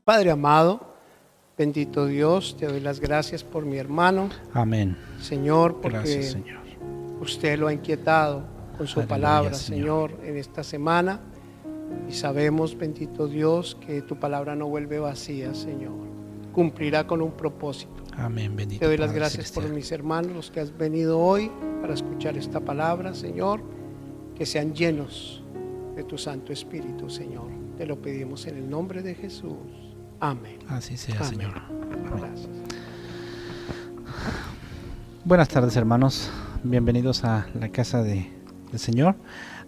Padre amado, bendito Dios, te doy las gracias por mi hermano. Amén. Señor, porque Gracias, Señor. usted lo ha inquietado con su Aleluya, palabra, Señor. Señor, en esta semana. Y sabemos, bendito Dios, que tu palabra no vuelve vacía, Señor. Cumplirá con un propósito. Amén, bendito Te doy las Padre gracias por celestial. mis hermanos, los que has venido hoy para escuchar esta palabra, Señor. Que sean llenos de tu Santo Espíritu, Señor. Te lo pedimos en el nombre de Jesús. Amén. Así sea, Amén. Señor. Gracias. Buenas tardes, hermanos. Bienvenidos a la casa del Señor.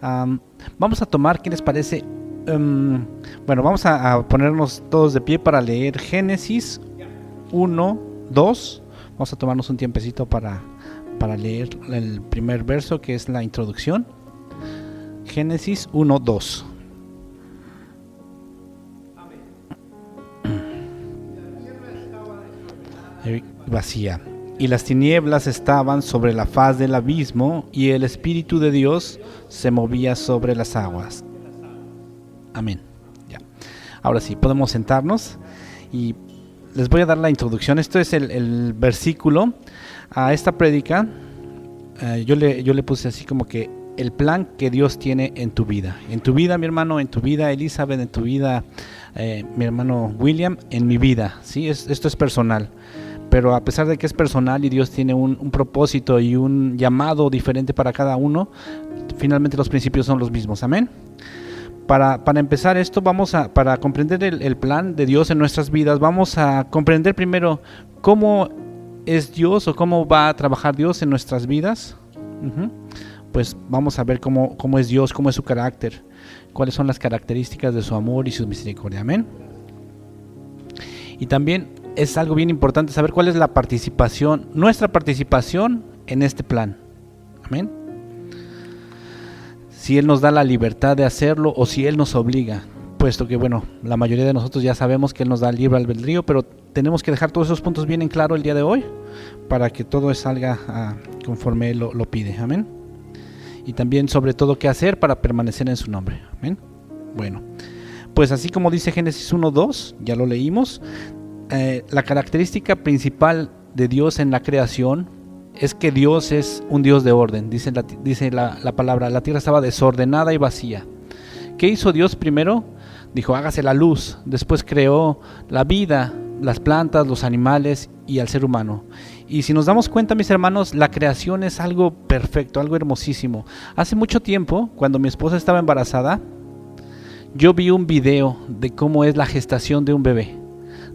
Vamos a tomar, ¿qué les parece? Bueno, vamos a ponernos todos de pie para leer Génesis 1, 2. Vamos a tomarnos un tiempecito para leer el primer verso, que es la introducción. Génesis 1, 2. Vacía, y las tinieblas estaban sobre la faz del abismo, y el Espíritu de Dios se movía sobre las aguas. Amén. Ya. Ahora sí, podemos sentarnos y les voy a dar la introducción. Esto es el versículo a esta prédica. Yo le puse así como que el plan que Dios tiene en tu vida, mi hermano, en tu vida, Elizabeth, en tu vida, mi hermano William, en mi vida. ¿Sí? Esto es personal. Pero a pesar de que es personal y Dios tiene un propósito y un llamado diferente para cada uno, finalmente los principios son los mismos. Amén. Para empezar esto, para comprender el plan de Dios en nuestras vidas, vamos a comprender primero cómo es Dios o cómo va a trabajar Dios en nuestras vidas. Pues vamos a ver cómo es Dios, cómo es su carácter, cuáles son las características de su amor y su misericordia. Amén. Y también es algo bien importante saber cuál es la participación, nuestra participación en este plan. Amén. Si Él nos da la libertad de hacerlo o si Él nos obliga, puesto que bueno, la mayoría de nosotros ya sabemos que Él nos da libre albedrío, pero tenemos que dejar todos esos puntos bien en claro el día de hoy para que todo salga conforme Él lo pide. Amén. Y también sobre todo qué hacer para permanecer en su nombre. Amén. Bueno, pues así como dice Génesis 1:2, ya lo leímos. La característica principal de Dios en la creación es que Dios es un Dios de orden. Dice la palabra, la tierra estaba desordenada y vacía. ¿Qué hizo Dios primero? Dijo, hágase la luz. Después creó la vida, las plantas, los animales y al ser humano. Y si nos damos cuenta, mis hermanos, la creación es algo perfecto, algo hermosísimo. Hace mucho tiempo, cuando mi esposa estaba embarazada, yo vi un video de cómo es la gestación de un bebé.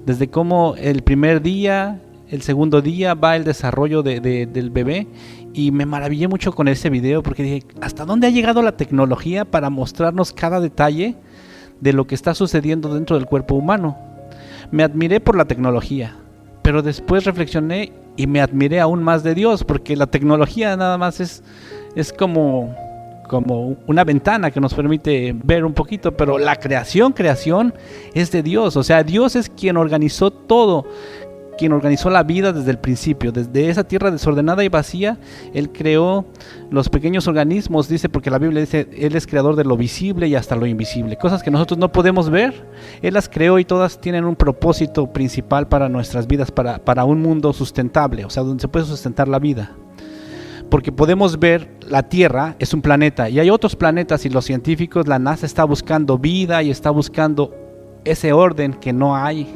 Desde cómo el primer día, el segundo día va el desarrollo del bebé, y me maravillé mucho con ese video porque dije, ¿hasta dónde ha llegado la tecnología para mostrarnos cada detalle de lo que está sucediendo dentro del cuerpo humano? Me admiré por la tecnología, pero después reflexioné y me admiré aún más de Dios, porque la tecnología nada más es como una ventana que nos permite ver un poquito, pero la creación es de Dios. O sea, Dios es quien organizó todo, quien organizó la vida desde el principio. Desde esa tierra desordenada y vacía, Él creó los pequeños organismos, dice, porque la Biblia dice, Él es creador de lo visible y hasta lo invisible. Cosas que nosotros no podemos ver, Él las creó y todas tienen un propósito principal para nuestras vidas, para un mundo sustentable, o sea, donde se puede sustentar la vida. Porque podemos ver, la Tierra es un planeta y hay otros planetas, y los científicos, la NASA está buscando vida y está buscando ese orden que no hay,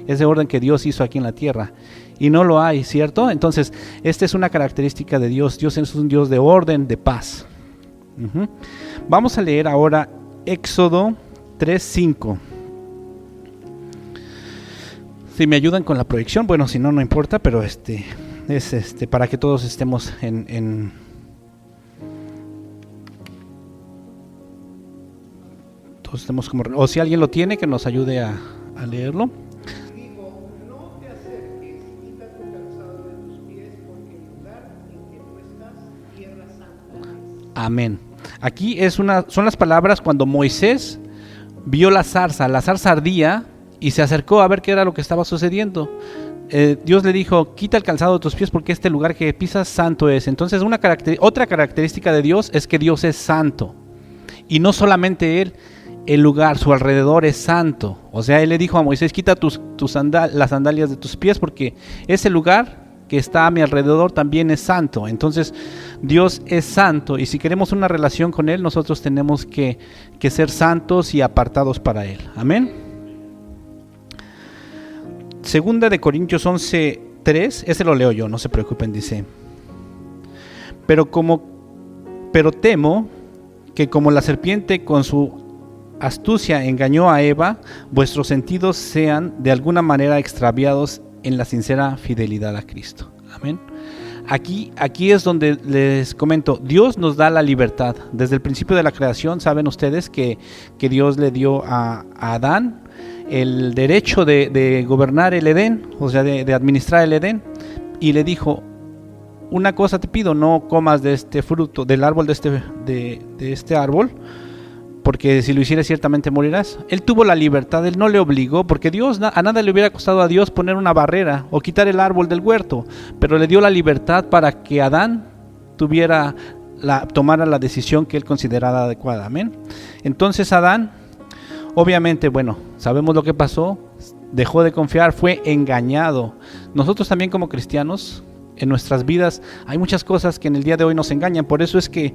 ese orden que Dios hizo aquí en la Tierra, y no lo hay, ¿cierto? Entonces, esta es una característica de Dios. Dios es un Dios de orden, de paz. Vamos a leer ahora Éxodo 3:5. Si me ayudan con la proyección, bueno, si no, no importa, pero es para que todos estemos todos estemos como, o si alguien lo tiene, que nos ayude a leerlo. Dijo, no te acerques, quita tu calzado de tus pies, porque el lugar en que tú estás, tierra santa es. Amén. Aquí son las palabras cuando Moisés vio la zarza ardía y se acercó a ver qué era lo que estaba sucediendo. Dios le dijo, quita el calzado de tus pies porque este lugar que pisas santo es. Entonces otra característica de Dios es que Dios es santo. Y no solamente Él, el lugar, su alrededor es santo. O sea, Él le dijo a Moisés, quita las sandalias de tus pies, porque ese lugar que está a mi alrededor también es santo. Entonces Dios es santo, y si queremos una relación con Él, nosotros tenemos que ser santos y apartados para Él. Amén. Segunda de Corintios 11:3, ese lo leo yo, no se preocupen, dice: pero temo que como la serpiente con su astucia engañó a Eva, vuestros sentidos sean de alguna manera extraviados en la sincera fidelidad a Cristo. Amén. Aquí es donde les comento, Dios nos da la libertad. Desde el principio de la creación, saben ustedes que Dios le dio a Adán el derecho de gobernar el Edén, o sea, de administrar el Edén, y le dijo: una cosa te pido, no comas de este fruto, del árbol de este árbol, porque si lo hicieres ciertamente morirás. Él tuvo la libertad, Él no le obligó, porque a nada le hubiera costado a Dios poner una barrera o quitar el árbol del huerto, pero le dio la libertad para que Adán tomara la decisión que él considerara adecuada. Amén. Entonces Adán, obviamente, bueno, sabemos lo que pasó, dejó de confiar, fue engañado. Nosotros también como cristianos, en nuestras vidas hay muchas cosas que en el día de hoy nos engañan. Por eso es que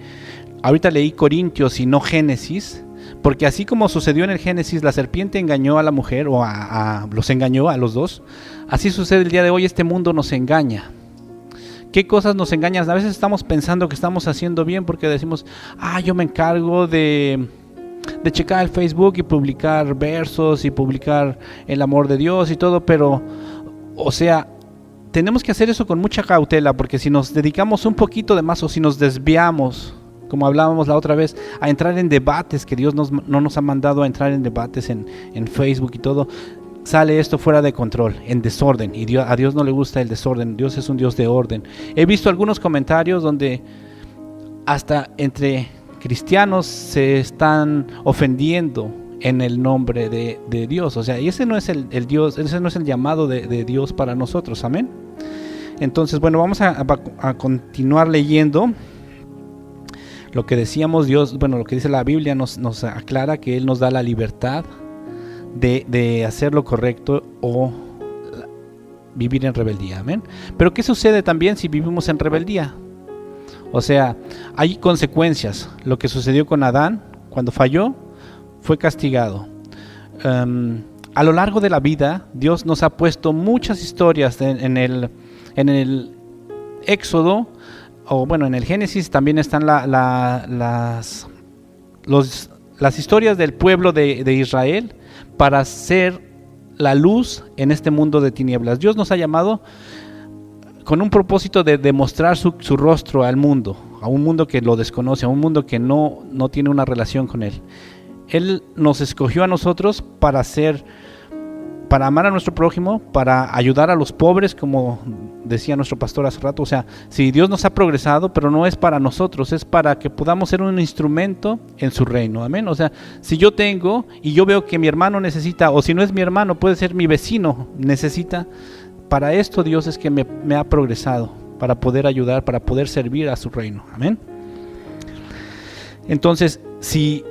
ahorita leí Corintios y no Génesis, porque así como sucedió en el Génesis, la serpiente engañó a la mujer, o los engañó a los dos, así sucede el día de hoy. Este mundo nos engaña. ¿Qué cosas nos engañan? A veces estamos pensando que estamos haciendo bien porque decimos: yo me encargo de checar el Facebook y publicar versos y publicar el amor de Dios y todo, pero, o sea, tenemos que hacer eso con mucha cautela, porque si nos dedicamos un poquito de más, o si nos desviamos, como hablábamos la otra vez, a entrar en debates, que Dios no nos ha mandado a entrar en debates en Facebook y todo, sale esto fuera de control, en desorden, y a Dios no le gusta el desorden. Dios es un Dios de orden. He visto algunos comentarios donde hasta entre cristianos se están ofendiendo en el nombre de Dios. O sea, y ese no es el Dios, ese no es el llamado de Dios para nosotros. Amén. Entonces, bueno, vamos a continuar leyendo lo que decíamos. Dios, bueno, lo que dice la Biblia nos aclara que Él nos da la libertad de hacer lo correcto o vivir en rebeldía. Amén. Pero ¿qué sucede también si vivimos en rebeldía? O sea, hay consecuencias. Lo que sucedió con Adán cuando falló, fue castigado. A lo largo de la vida, Dios nos ha puesto muchas historias en el Éxodo, o bueno, en el Génesis también están las historias del pueblo de Israel para ser la luz en este mundo de tinieblas. Dios nos ha llamado con un propósito de demostrar su rostro al mundo, a un mundo que lo desconoce, a un mundo que no tiene una relación con Él. Él nos escogió a nosotros para amar a nuestro prójimo, para ayudar a los pobres, como decía nuestro pastor hace rato. O sea, si Dios nos ha progresado, pero no es para nosotros, es para que podamos ser un instrumento en su reino. Amén. O sea, si yo tengo y yo veo que mi hermano necesita, o si no es mi hermano, puede ser mi vecino necesita, para esto Dios es que me ha progresado, para poder ayudar, para poder servir a su reino. Amén. Entonces, si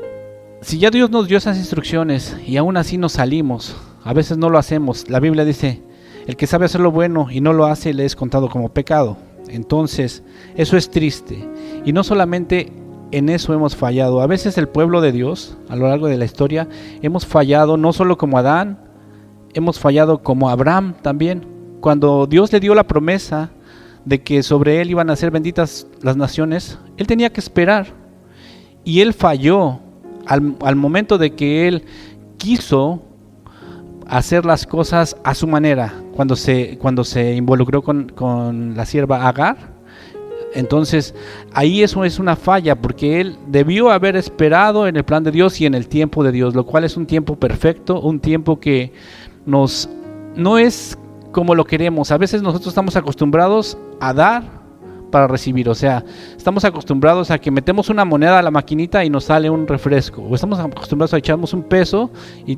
ya Dios nos dio esas instrucciones y aún así nos salimos, a veces no lo hacemos. La Biblia dice: el que sabe hacer lo bueno y no lo hace, le es contado como pecado. Entonces, eso es triste. Y no solamente en eso hemos fallado. A veces el pueblo de Dios, a lo largo de la historia, hemos fallado no solo como Adán, hemos fallado como Abraham también. Cuando Dios le dio la promesa de que sobre él iban a ser benditas las naciones, él tenía que esperar. Y él falló al momento de que él quiso hacer las cosas a su manera, cuando se involucró con la sierva Agar. Entonces ahí eso es una falla, porque él debió haber esperado en el plan de Dios y en el tiempo de Dios, lo cual es un tiempo perfecto, un tiempo que no es como lo queremos. A veces nosotros estamos acostumbrados a dar para recibir. O sea, estamos acostumbrados a que metemos una moneda a la maquinita y nos sale un refresco, o estamos acostumbrados a echarnos un peso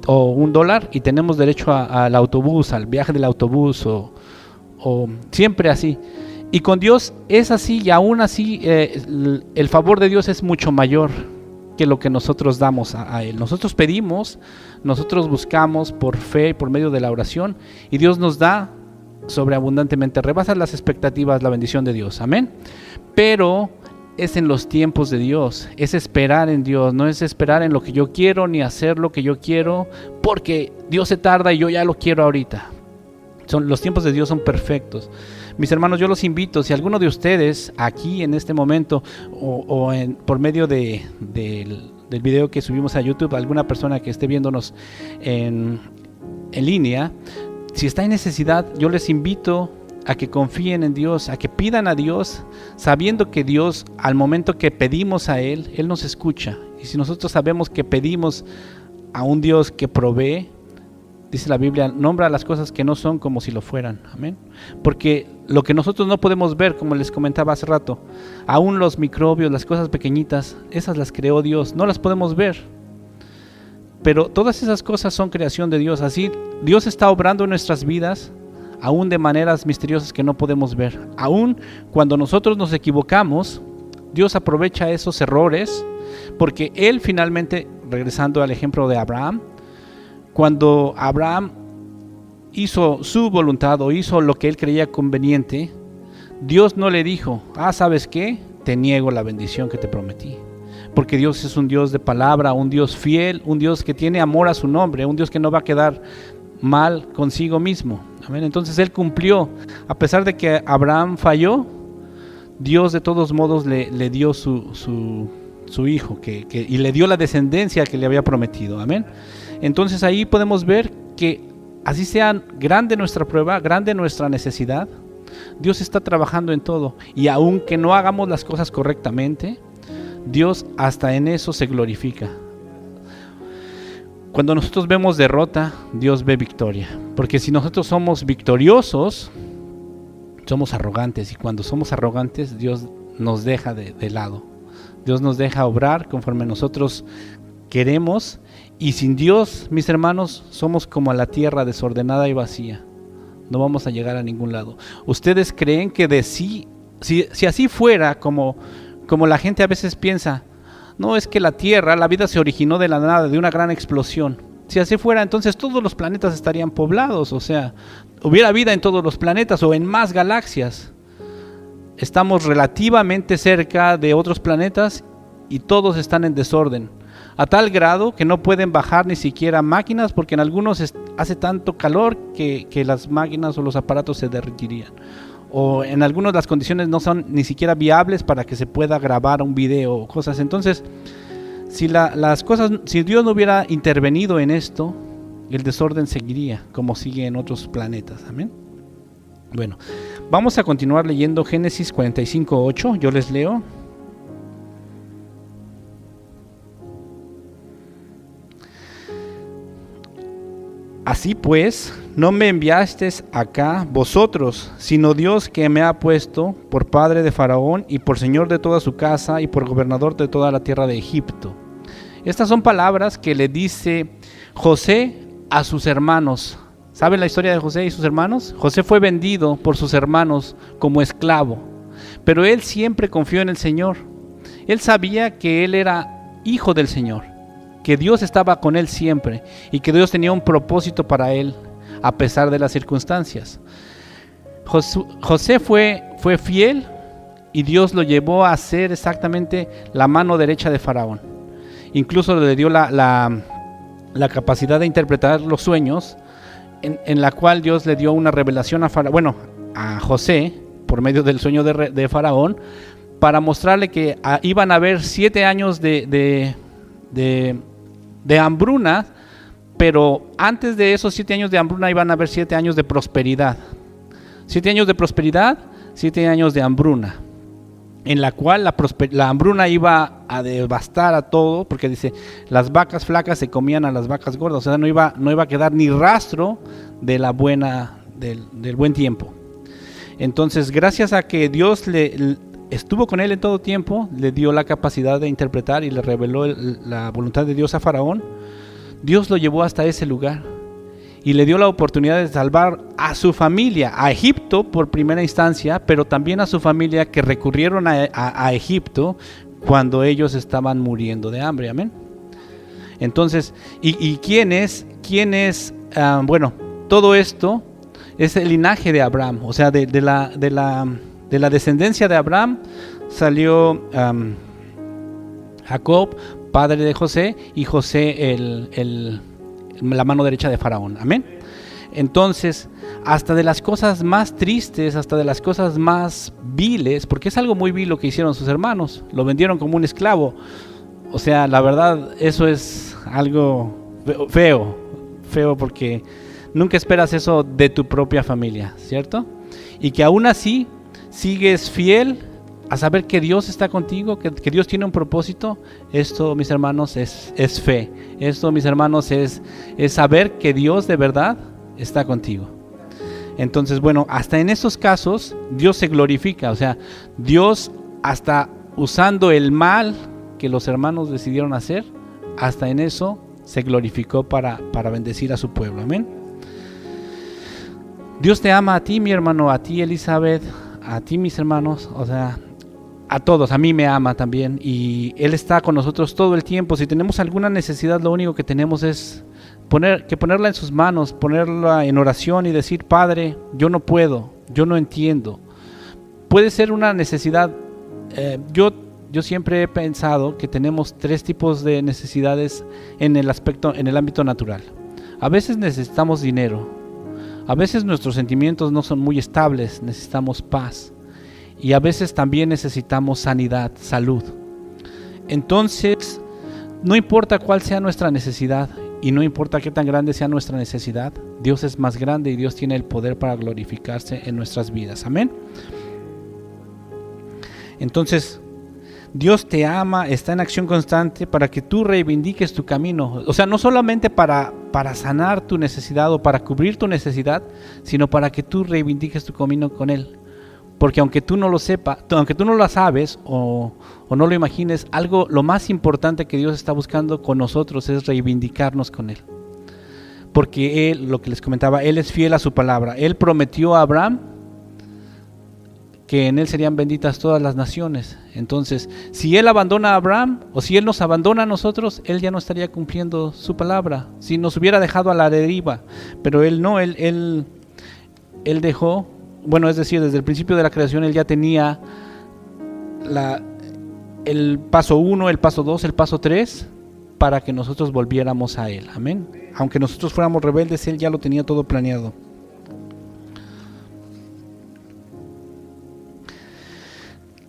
o $1 y tenemos derecho al autobús, al viaje del autobús, o siempre así. Y con Dios es así, y aún así el favor de Dios es mucho mayor que lo que nosotros damos a Él. Nosotros pedimos, nosotros buscamos por fe y por medio de la oración, y Dios nos da sobreabundantemente, rebasa las expectativas la bendición de Dios, amén. Pero es en los tiempos de Dios, es esperar en Dios, no es esperar en lo que yo quiero ni hacer lo que yo quiero porque Dios se tarda y yo ya lo quiero ahorita. Los tiempos de Dios son perfectos. Mis hermanos, yo los invito, si alguno de ustedes aquí en este momento por medio del video que subimos a YouTube, alguna persona que esté viéndonos en línea, si está en necesidad, yo les invito a que confíen en Dios, a que pidan a Dios, sabiendo que Dios, al momento que pedimos a Él, Él nos escucha. Y si nosotros sabemos que pedimos a un Dios que provee, dice la Biblia, nombra las cosas que no son como si lo fueran, amén. Porque lo que nosotros no podemos ver, como les comentaba hace rato, aún los microbios, las cosas pequeñitas, esas las creó Dios, no las podemos ver. Pero todas esas cosas son creación de Dios. Así Dios está obrando en nuestras vidas, aún de maneras misteriosas que no podemos ver. Aún cuando nosotros nos equivocamos, Dios aprovecha esos errores, porque Él finalmente, regresando al ejemplo de Abraham, cuando Abraham hizo su voluntad o hizo lo que él creía conveniente, Dios no le dijo, ¿sabes qué? Te niego la bendición que te prometí. Porque Dios es un Dios de palabra, un Dios fiel, un Dios que tiene amor a su nombre, un Dios que no va a quedar mal consigo mismo. Amén. Entonces Él cumplió. A pesar de que Abraham falló, Dios de todos modos le dio su hijo y le dio la descendencia que le había prometido. Amén. Entonces ahí podemos ver que así sea grande nuestra prueba, grande nuestra necesidad, Dios está trabajando en todo. Y aunque no hagamos las cosas correctamente, Dios hasta en eso se glorifica. Cuando nosotros vemos derrota, Dios ve victoria. Porque si nosotros somos victoriosos, somos arrogantes. Y cuando somos arrogantes, Dios nos deja de lado. Dios nos deja obrar conforme nosotros queremos. Y sin Dios, mis hermanos, somos como la tierra desordenada y vacía. No vamos a llegar a ningún lado. ¿Ustedes creen que si así fuera como la gente a veces piensa, no, es que la vida se originó de la nada, de una gran explosión? Si así fuera, entonces todos los planetas estarían poblados, o sea, hubiera vida en todos los planetas o en más galaxias. Estamos relativamente cerca de otros planetas y todos están en desorden, a tal grado que no pueden bajar ni siquiera máquinas, porque en algunos hace tanto calor que las máquinas o los aparatos se derretirían. O en algunas las condiciones no son ni siquiera viables para que se pueda grabar un video o cosas. Entonces, si Dios no hubiera intervenido en esto, el desorden seguiría como sigue en otros planetas. Amén. Bueno, vamos a continuar leyendo Génesis 45:8. Yo les leo. Así pues, no me enviasteis acá vosotros, sino Dios, que me ha puesto por padre de Faraón y por señor de toda su casa y por gobernador de toda la tierra de Egipto. Estas son palabras que le dice José a sus hermanos. ¿Saben la historia de José y sus hermanos? José fue vendido por sus hermanos como esclavo, pero él siempre confió en el Señor. Él sabía que él era hijo del Señor, que Dios estaba con él siempre y que Dios tenía un propósito para él a pesar de las circunstancias. José fue fiel y Dios lo llevó a ser exactamente la mano derecha de Faraón. Incluso le dio la capacidad de interpretar los sueños, en la cual Dios le dio una revelación a José por medio del sueño de Faraón, para mostrarle que iban a haber 7 años de hambruna, pero antes de esos 7 años de hambruna iban a haber 7 años de prosperidad. 7 años de prosperidad, 7 años de hambruna, en la cual la hambruna iba a devastar a todo, porque dice, las vacas flacas se comían a las vacas gordas, o sea, no iba a quedar ni rastro de del buen tiempo. Entonces, gracias a que Dios estuvo con él en todo tiempo, le dio la capacidad de interpretar y le reveló la voluntad de Dios a Faraón. Dios lo llevó hasta ese lugar y le dio la oportunidad de salvar a su familia, a Egipto por primera instancia, pero también a su familia, que recurrieron a Egipto cuando ellos estaban muriendo de hambre. Amén. Entonces, ¿y quién es? Bueno, todo esto es el linaje de Abraham. O sea, de la descendencia de Abraham salió Jacob, padre de José, y José la mano derecha de Faraón. Amén. Entonces, hasta de las cosas más tristes, hasta de las cosas más viles, porque es algo muy vil lo que hicieron sus hermanos, lo vendieron como un esclavo. O sea, la verdad, eso es algo feo porque nunca esperas eso de tu propia familia, ¿cierto? Y que aún así sigues fiel a saber que Dios está contigo, que Dios tiene un propósito. Esto, mis hermanos, es fe. Esto, mis hermanos, es saber que Dios de verdad está contigo. Entonces, bueno, hasta en esos casos Dios se glorifica. O sea, Dios, hasta usando el mal que los hermanos decidieron hacer, hasta en eso se glorificó para bendecir a su pueblo. Amén. Dios te ama a ti, mi hermano, a ti, Elizabeth, a ti, mis hermanos, o sea, a todos. A mí me ama también, y Él está con nosotros todo el tiempo. Si tenemos alguna necesidad, lo único que tenemos es ponerla en sus manos, ponerla en oración y decir: Padre, yo no puedo, yo no entiendo. Puede ser una necesidad. Yo siempre he pensado que tenemos 3 tipos de necesidades en el ámbito natural. A veces necesitamos dinero, a veces nuestros sentimientos no son muy estables, necesitamos paz, y a veces también necesitamos sanidad, salud. Entonces, no importa cuál sea nuestra necesidad y no importa qué tan grande sea nuestra necesidad, Dios es más grande y Dios tiene el poder para glorificarse en nuestras vidas. Amén. Entonces, Dios te ama, está en acción constante para que tú reivindiques tu camino. O sea, no solamente para sanar tu necesidad o para cubrir tu necesidad, sino para que tú reivindiques tu camino con Él. Porque aunque tú no lo sepas, aunque tú no lo sabes o no lo imagines, lo más importante que Dios está buscando con nosotros es reivindicarnos con Él. Porque Él, lo que les comentaba, Él es fiel a su palabra. Él prometió a Abraham que en Él serían benditas todas las naciones. Entonces, si Él abandona a Abraham, o si Él nos abandona a nosotros, Él ya no estaría cumpliendo su palabra, si nos hubiera dejado a la deriva. Pero Él no, Él dejó, bueno, es decir, desde el principio de la creación Él ya tenía el paso 1, el paso 2, el paso 3, para que nosotros volviéramos a Él. Amén. Aunque nosotros fuéramos rebeldes, Él ya lo tenía todo planeado.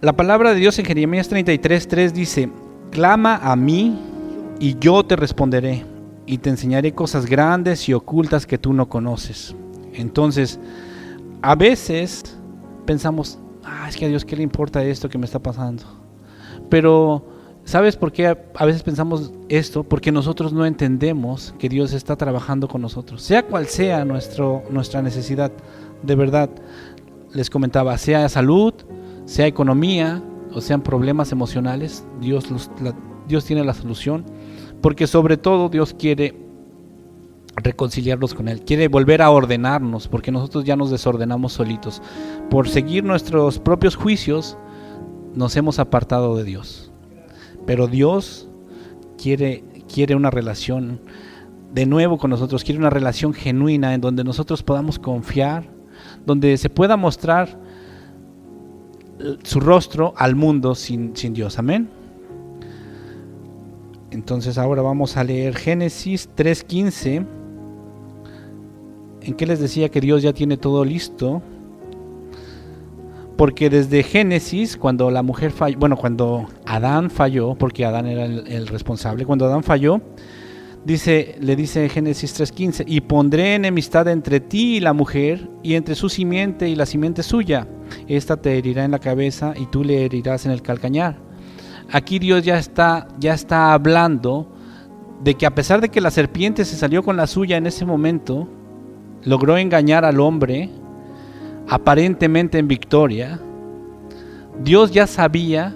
La palabra de Dios en Jeremías 33:3 dice: clama a mí y yo te responderé y te enseñaré cosas grandes y ocultas que tú no conoces. Entonces, a veces pensamos: es que a Dios qué le importa esto que me está pasando. Pero ¿sabes por qué a veces pensamos esto? Porque nosotros no entendemos que Dios está trabajando con nosotros, sea cual sea nuestra necesidad. De verdad, les comentaba, sea salud, sea economía o sean problemas emocionales, Dios tiene la solución, porque sobre todo Dios quiere reconciliarnos con Él, quiere volver a ordenarnos, porque nosotros ya nos desordenamos solitos. Por seguir nuestros propios juicios nos hemos apartado de Dios, pero Dios quiere una relación de nuevo con nosotros, quiere una relación genuina en donde nosotros podamos confiar, donde se pueda mostrar su rostro al mundo sin Dios. Amén. Entonces ahora vamos a leer Génesis 3:15, en que les decía que Dios ya tiene todo listo, porque desde Génesis, cuando la mujer falló, cuando Adán falló, porque Adán era el responsable, cuando Adán falló, le dice Génesis 3:15: y pondré enemistad entre ti y la mujer, y entre su simiente y la simiente suya. Esta te herirá en la cabeza y tú le herirás en el calcañar. Aquí Dios ya está hablando de que a pesar de que la serpiente se salió con la suya en ese momento, logró engañar al hombre, aparentemente en victoria, Dios ya sabía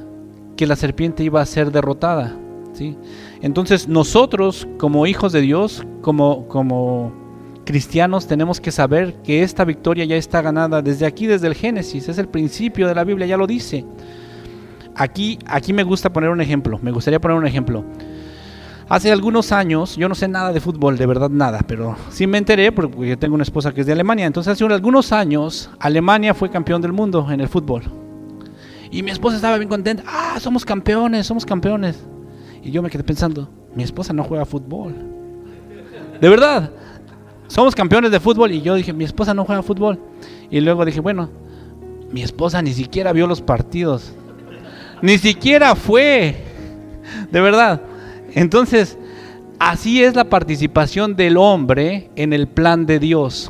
que la serpiente iba a ser derrotada, ¿sí? Entonces nosotros, como hijos de Dios, como cristianos, tenemos que saber que esta victoria ya está ganada desde aquí, desde el Génesis. Es el principio de la Biblia, ya lo dice. aquí me gusta poner un ejemplo, me gustaría poner un ejemplo. Hace algunos años, yo no sé nada de fútbol, de verdad nada, pero sí me enteré porque tengo una esposa que es de Alemania. Entonces hace algunos años, Alemania fue campeón del mundo en el fútbol. Y mi esposa estaba bien contenta. Somos campeones, somos campeones. Y yo me quedé pensando, mi esposa no juega fútbol. De verdad, somos campeones de fútbol. Y yo dije, mi esposa no juega fútbol. Y luego dije, bueno, mi esposa ni siquiera vio los partidos. Ni siquiera fue. De verdad. Entonces, así es la participación del hombre en el plan de Dios.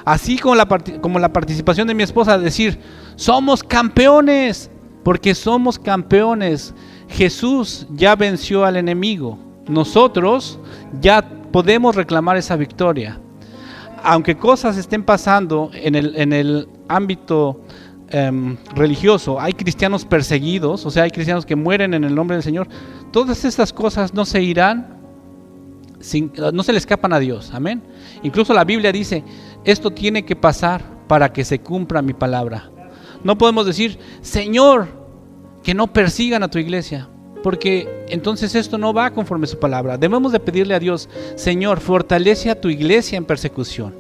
Así como la participación de mi esposa, decir, somos campeones, porque somos campeones. Jesús ya venció al enemigo. Nosotros ya podemos reclamar esa victoria. Aunque cosas estén pasando en el ámbito religioso, hay cristianos perseguidos, o sea, hay cristianos que mueren en el nombre del Señor. Todas estas cosas no se irán, no se le escapan a Dios, amén. Incluso la Biblia dice, esto tiene que pasar para que se cumpla mi palabra. No podemos decir, Señor, que no persigan a tu iglesia, porque entonces esto no va conforme a su palabra. Debemos de pedirle a Dios, Señor, fortalece a tu iglesia en persecución.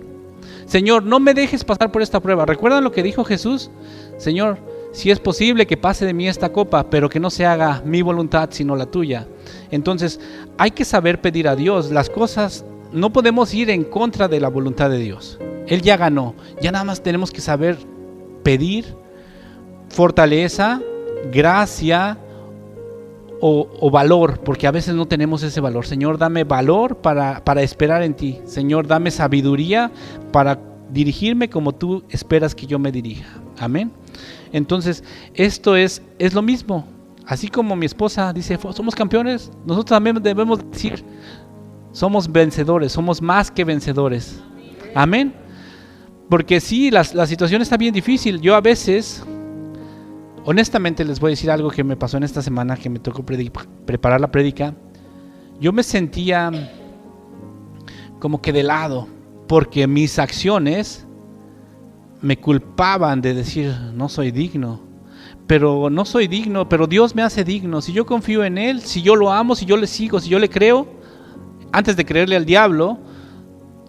Señor, no me dejes pasar por esta prueba. ¿Recuerdan lo que dijo Jesús? Señor, si es posible que pase de mí esta copa, pero que no se haga mi voluntad sino la tuya. Entonces hay que saber pedir a Dios las cosas. No podemos ir en contra de la voluntad de Dios. Él ya ganó. Ya nada más tenemos que saber pedir fortaleza, gracia o valor, porque a veces no tenemos ese valor. Señor, dame valor para esperar en ti. Señor, dame sabiduría para dirigirme como tú esperas que yo me dirija. Amén. Entonces, esto es lo mismo. Así como mi esposa dice, somos campeones, nosotros también debemos decir, somos vencedores, somos más que vencedores. Amén. Porque sí, la situación está bien difícil. Yo a veces, honestamente les voy a decir algo que me pasó en esta semana, que me tocó preparar la prédica. Yo me sentía como que de lado, porque mis acciones me culpaban de decir, no soy digno. Pero no soy digno, pero Dios me hace digno. Si yo confío en Él, si yo lo amo, si yo le sigo, si yo le creo, antes de creerle al diablo,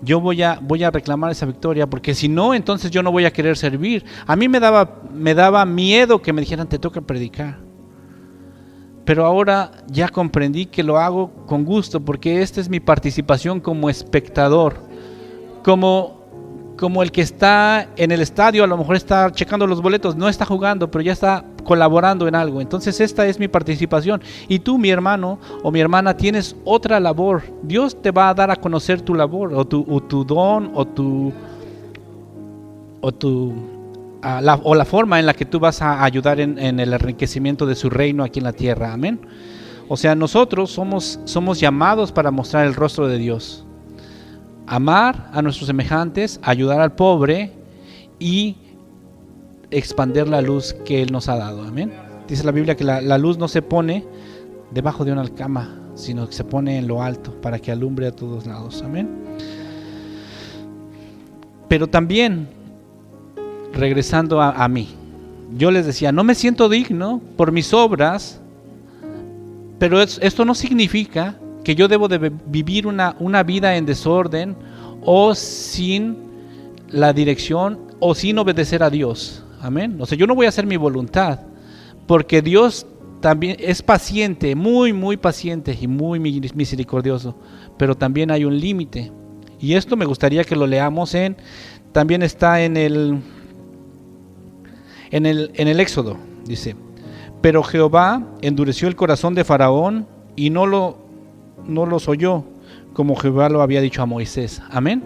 yo voy a reclamar esa victoria, porque si no, entonces yo no voy a querer servir. A mí me daba miedo que me dijeran, te toca predicar. Pero ahora ya comprendí que lo hago con gusto, porque esta es mi participación como espectador, como el que está en el estadio, a lo mejor está checando los boletos, no está jugando, pero ya está colaborando en algo. Entonces esta es mi participación. Y tú, mi hermano o mi hermana, tienes otra labor. Dios te va a dar a conocer tu labor, o tu don, o la forma en la que tú vas a ayudar en el enriquecimiento de su reino aquí en la tierra. Amén. O sea, nosotros somos llamados para mostrar el rostro de Dios. Amar a nuestros semejantes, ayudar al pobre y expandir la luz que Él nos ha dado. Amén. Dice la Biblia que la luz no se pone debajo de una alcama, sino que se pone en lo alto para que alumbre a todos lados. Amén. Pero también, regresando a mí, yo les decía, no me siento digno por mis obras, pero esto no significa que yo debo de vivir una vida en desorden o sin la dirección o sin obedecer a Dios. Amén. O sea, yo no voy a hacer mi voluntad, porque Dios también es paciente, muy, muy paciente y muy misericordioso, pero también hay un límite. Y esto me gustaría que lo leamos también está en el Éxodo, dice, pero Jehová endureció el corazón de Faraón y no los oyó, como Jehová lo había dicho a Moisés. Amén.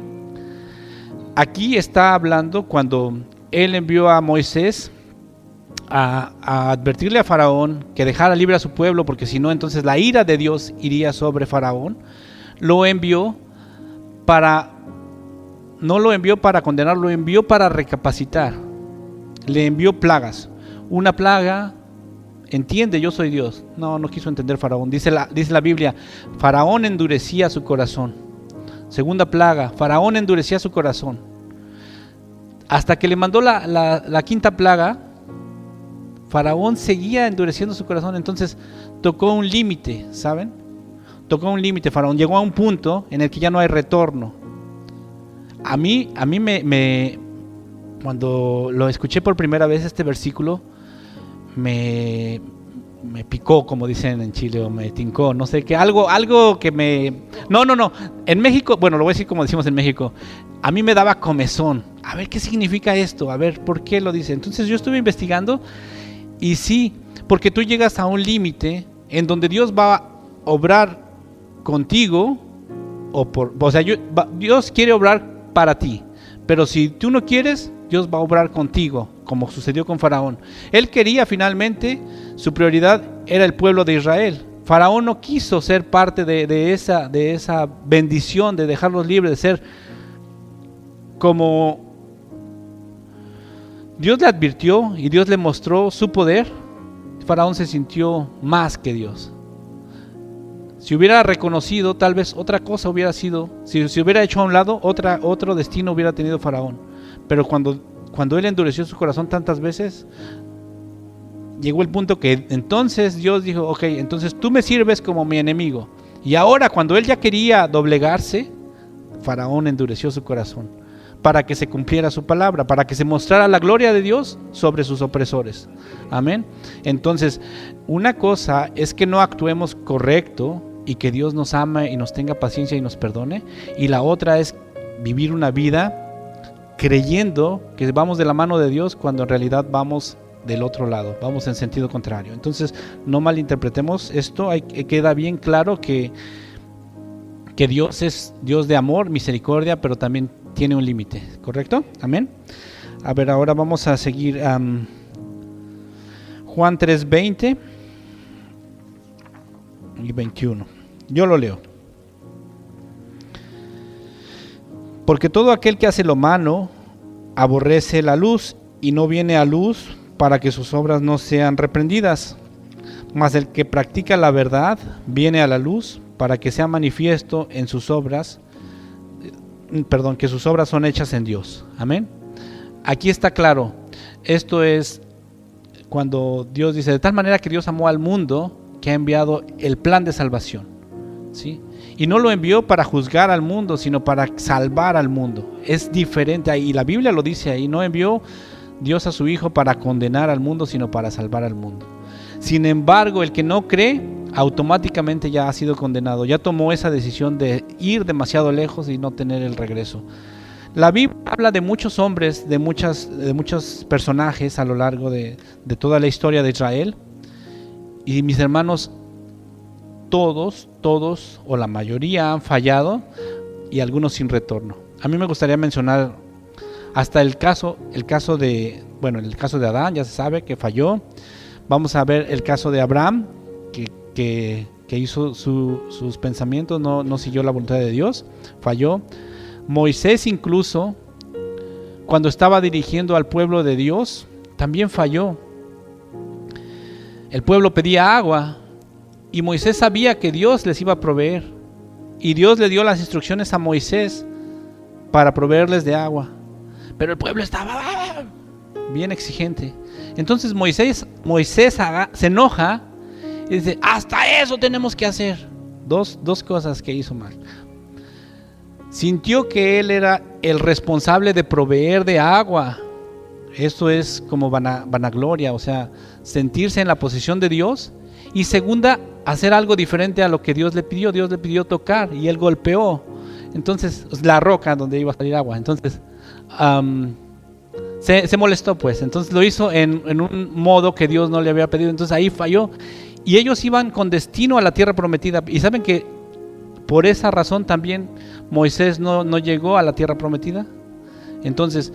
Aquí está hablando cuando él envió a Moisés a advertirle a Faraón que dejara libre a su pueblo, porque si no, entonces la ira de Dios iría sobre Faraón. No lo envió para condenar, lo envió para recapacitar. Le envió plagas. Una plaga, entiende, yo soy Dios. No quiso entender Faraón. Dice la Biblia, Faraón endurecía su corazón. Segunda plaga, Faraón endurecía su corazón. Hasta que le mandó la quinta plaga, Faraón seguía endureciendo su corazón. Entonces tocó un límite, ¿saben? Tocó un límite. Faraón llegó a un punto en el que ya no hay retorno. A mí cuando lo escuché por primera vez este versículo, me picó, como dicen en Chile, o me tincó, no sé, que algo que me... No, en México, bueno, lo voy a decir como decimos en México, a mí me daba comezón. A ver, ¿qué significa esto? A ver, ¿por qué lo dice? Entonces yo estuve investigando y sí, porque tú llegas a un límite en donde Dios va a obrar contigo, Dios quiere obrar para ti, pero si tú no quieres, Dios va a obrar contigo, como sucedió con Faraón. Él quería finalmente, su prioridad era el pueblo de Israel. Faraón no quiso ser parte de esa bendición, de dejarlos libres, de ser como Dios le advirtió y Dios le mostró su poder. Faraón se sintió más que Dios. Si hubiera reconocido, tal vez otra cosa hubiera sido, si se hubiera hecho a un lado, otro destino hubiera tenido Faraón. Pero cuando él endureció su corazón tantas veces, llegó el punto que entonces Dios dijo, ok, entonces tú me sirves como mi enemigo. Y ahora, cuando él ya quería doblegarse, Faraón endureció su corazón para que se cumpliera su palabra, para que se mostrara la gloria de Dios sobre sus opresores. Amén. Entonces, una cosa es que no actuemos correcto y que Dios nos ama y nos tenga paciencia y nos perdone, y la otra es vivir una vida creyendo que vamos de la mano de Dios cuando en realidad vamos del otro lado, vamos en sentido contrario. Entonces no malinterpretemos esto, queda bien claro que Dios es Dios de amor, misericordia, pero también tiene un límite, ¿correcto? Amén. A ver, ahora vamos a seguir Juan 3:20 y 21. Yo lo leo. Porque todo aquel que hace lo malo aborrece la luz y no viene a luz para que sus obras no sean reprendidas. Mas el que practica la verdad viene a la luz para que sea manifiesto en sus obras, que sus obras son hechas en Dios. Amén. Aquí está claro. Esto es cuando Dios dice, de tal manera que Dios amó al mundo que ha enviado el plan de salvación, ¿sí? Y no lo envió para juzgar al mundo, sino para salvar al mundo. Es diferente ahí, la Biblia lo dice ahí, no envió Dios a su Hijo para condenar al mundo, sino para salvar al mundo. Sin embargo, el que no cree, automáticamente ya ha sido condenado, ya tomó esa decisión de ir demasiado lejos y no tener el regreso. La Biblia habla de muchos hombres, de muchos personajes a lo largo de toda la historia de Israel, y mis hermanos, todos o la mayoría han fallado y algunos sin retorno. A mí me gustaría mencionar hasta el caso de Adán, ya se sabe que falló. Vamos a ver el caso de Abraham, que hizo sus pensamientos, no siguió la voluntad de Dios, falló. Moisés incluso, cuando estaba dirigiendo al pueblo de Dios, también falló. El pueblo pedía agua y Moisés sabía que Dios les iba a proveer, y Dios le dio las instrucciones a Moisés para proveerles de agua, pero el pueblo estaba bien exigente. Entonces Moisés se enoja y dice, hasta eso tenemos que hacer. Dos cosas que hizo mal. Sintió que él era el responsable de proveer de agua. Esto es como vanagloria, o sea, sentirse en la posición de Dios. Y segunda, hacer algo diferente a lo que Dios le pidió. Dios le pidió tocar y él golpeó. Entonces, la roca donde iba a salir agua. Entonces, se molestó, pues. Entonces lo hizo en un modo que Dios no le había pedido. Entonces ahí falló. Y ellos iban con destino a la tierra prometida. Y saben que por esa razón también Moisés no llegó a la tierra prometida. Entonces,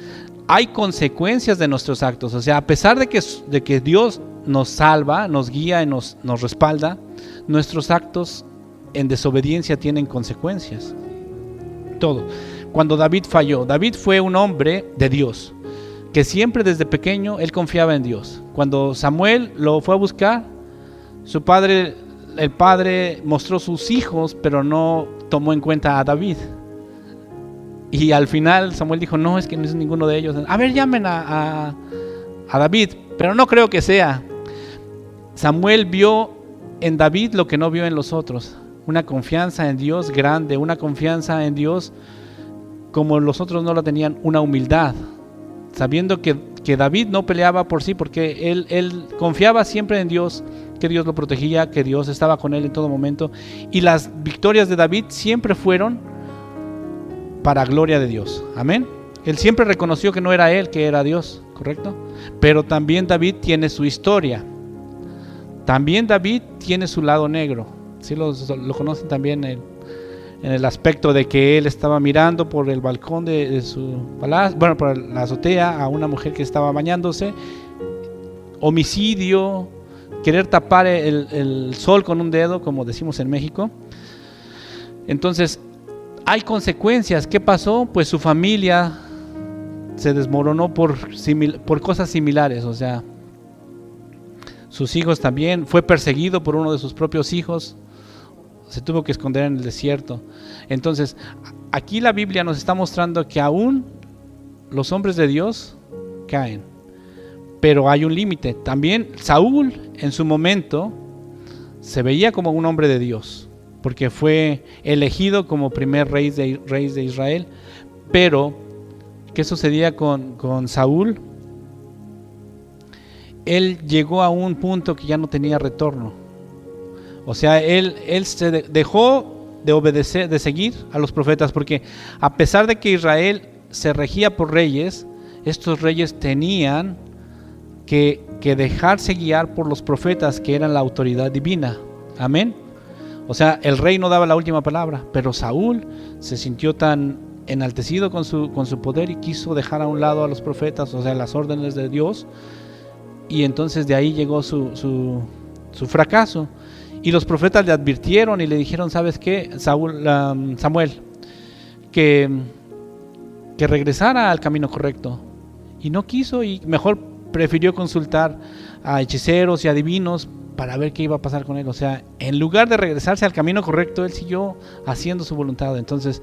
hay consecuencias de nuestros actos. O sea, a pesar de que Dios nos salva, nos guía y nos respalda, nuestros actos en desobediencia tienen consecuencias. Todo. Cuando David falló, David fue un hombre de Dios, que siempre desde pequeño él confiaba en Dios. Cuando Samuel lo fue a buscar, el padre mostró sus hijos, pero no tomó en cuenta a David. Y al final Samuel dijo, no, es que no es ninguno de ellos. A ver, llamen a David. pero no creo que sea. Samuel vio en David lo que no vio en los otros, una confianza en Dios grande, una confianza en Dios como los otros no la tenían, una humildad, sabiendo que David no peleaba por sí, porque él confiaba siempre en Dios, que Dios lo protegía, que Dios estaba con él en todo momento, y las victorias de David siempre fueron para gloria de Dios, amén. Él siempre reconoció que no era él, que era Dios, ¿correcto? Pero también David tiene su historia, también David tiene su lado negro, ¿sí lo conocen también en el aspecto de que él estaba mirando por el balcón de su palacio, bueno, por la azotea, a una mujer que estaba bañándose, homicidio, querer tapar el sol con un dedo, como decimos en México. Entonces, hay consecuencias. ¿Qué pasó? Pues su familia se desmoronó por cosas similares, o sea, sus hijos también, fue perseguido por uno de sus propios hijos, se tuvo que esconder en el desierto. Entonces, aquí la Biblia nos está mostrando que aún los hombres de Dios caen, pero hay un límite. También Saúl en su momento se veía como un hombre de Dios, porque fue elegido como primer rey de Israel. Pero, ¿qué sucedía con Saúl? Él llegó a un punto que ya no tenía retorno. O sea, él se dejó de obedecer, de seguir a los profetas, porque a pesar de que Israel se regía por reyes, estos reyes tenían que dejarse guiar por los profetas, que eran la autoridad divina. Amén. O sea, el rey no daba la última palabra, pero Saúl se sintió tan enaltecido con su poder y quiso dejar a un lado a los profetas, o sea, las órdenes de Dios, y entonces de ahí llegó su fracaso. Y los profetas le advirtieron y le dijeron, ¿sabes qué, Samuel? Que regresara al camino correcto. Y no quiso, y mejor prefirió consultar a hechiceros y adivinos para ver qué iba a pasar con él. O sea, en lugar de regresarse al camino correcto, él siguió haciendo su voluntad. Entonces,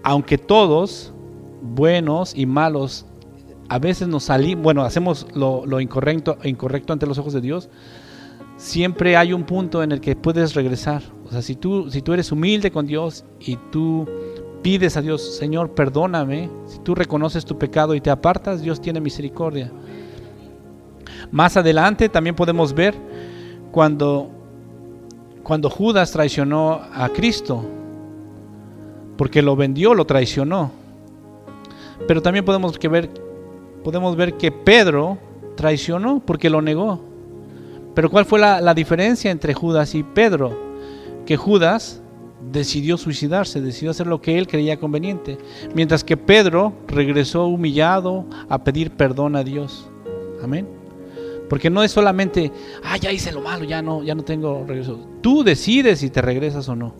aunque todos, buenos y malos, a veces hacemos lo incorrecto ante los ojos de Dios, siempre hay un punto en el que puedes regresar. O sea, si tú eres humilde con Dios y tú pides a Dios, Señor, perdóname, si tú reconoces tu pecado y te apartas, Dios tiene misericordia. Más adelante también podemos ver cuando Judas traicionó a Cristo, porque lo vendió, lo traicionó. Pero también podemos ver que Pedro traicionó porque lo negó. Pero ¿cuál fue la diferencia entre Judas y Pedro? Que Judas decidió suicidarse, decidió hacer lo que él creía conveniente, mientras que Pedro regresó humillado a pedir perdón a Dios. Amén. Porque no es solamente, ya hice lo malo, ya no tengo regreso. Tú decides si te regresas o no.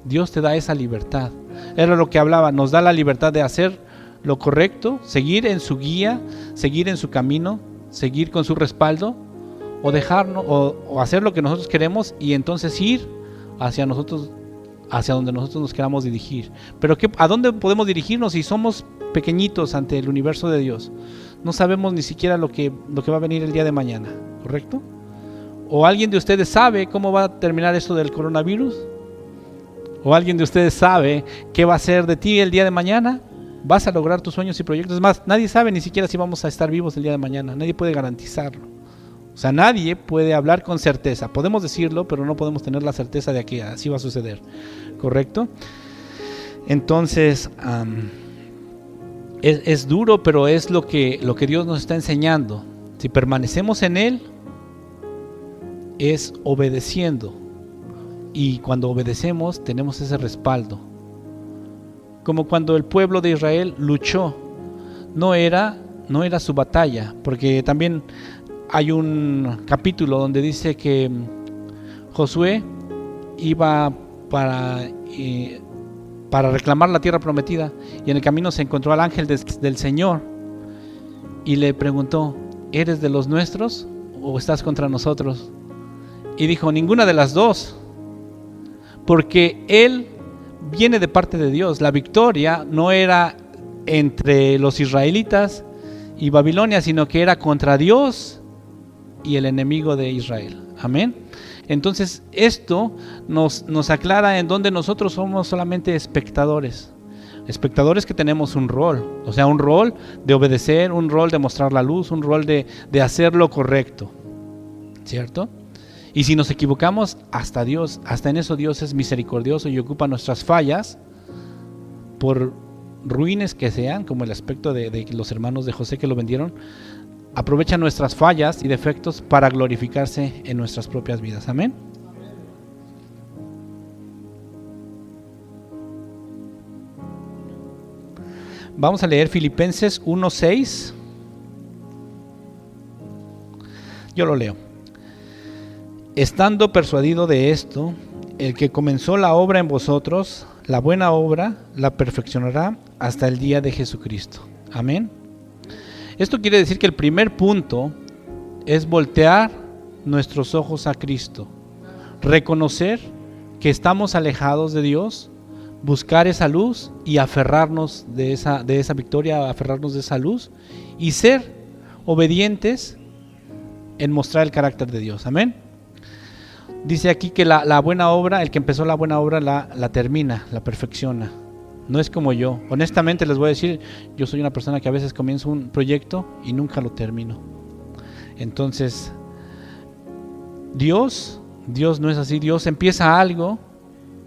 Dios te da esa libertad. Era lo que hablaba, nos da la libertad de hacer lo correcto, seguir en su guía, seguir en su camino, seguir con su respaldo, o dejarnos, o hacer lo que nosotros queremos y entonces ir hacia donde nosotros nos queramos dirigir. Pero ¿a dónde podemos dirigirnos si somos pequeñitos ante el universo de Dios? No sabemos ni siquiera lo que va a venir el día de mañana, ¿correcto? ¿O alguien de ustedes sabe cómo va a terminar esto del coronavirus? ¿O alguien de ustedes sabe qué va a ser de ti el día de mañana? ¿Vas a lograr tus sueños y proyectos? Es más, nadie sabe ni siquiera si vamos a estar vivos el día de mañana. Nadie puede garantizarlo. O sea, nadie puede hablar con certeza. Podemos decirlo, pero no podemos tener la certeza de que así va a suceder, ¿correcto? Entonces, es duro, pero es lo que Dios nos está enseñando. Si permanecemos en Él, es obedeciendo. Y cuando obedecemos, tenemos ese respaldo. Como cuando el pueblo de Israel luchó, no era su batalla, porque también hay un capítulo donde dice que Josué iba para reclamar la tierra prometida, y en el camino se encontró al ángel del Señor y le preguntó, ¿eres de los nuestros o estás contra nosotros? Y dijo, ninguna de las dos, porque él viene de parte de Dios. La victoria no era entre los israelitas y Babilonia, sino que era contra Dios y el enemigo de Israel. Amén. Entonces esto nos aclara en donde nosotros somos solamente espectadores. Espectadores que tenemos un rol, o sea, un rol de obedecer, un rol de mostrar la luz, un rol de hacer lo correcto, ¿cierto? Y si nos equivocamos, hasta en eso Dios es misericordioso y ocupa nuestras fallas, por ruines que sean, como el aspecto de los hermanos de José que lo vendieron, aprovecha nuestras fallas y defectos para glorificarse en nuestras propias vidas. Amén. Vamos a leer Filipenses 1:6. Yo lo leo. Estando persuadido de esto, el que comenzó la obra en vosotros, la buena obra, la perfeccionará hasta el día de Jesucristo. Amén. Esto quiere decir que el primer punto es voltear nuestros ojos a Cristo, reconocer que estamos alejados de Dios, buscar esa luz y aferrarnos de esa victoria, aferrarnos de esa luz y ser obedientes en mostrar el carácter de Dios. Amén. Dice aquí que la buena obra, el que empezó la buena obra la termina, la perfecciona. No es como yo. Honestamente les voy a decir, yo soy una persona que a veces comienzo un proyecto y nunca lo termino. Entonces, Dios no es así. Dios empieza algo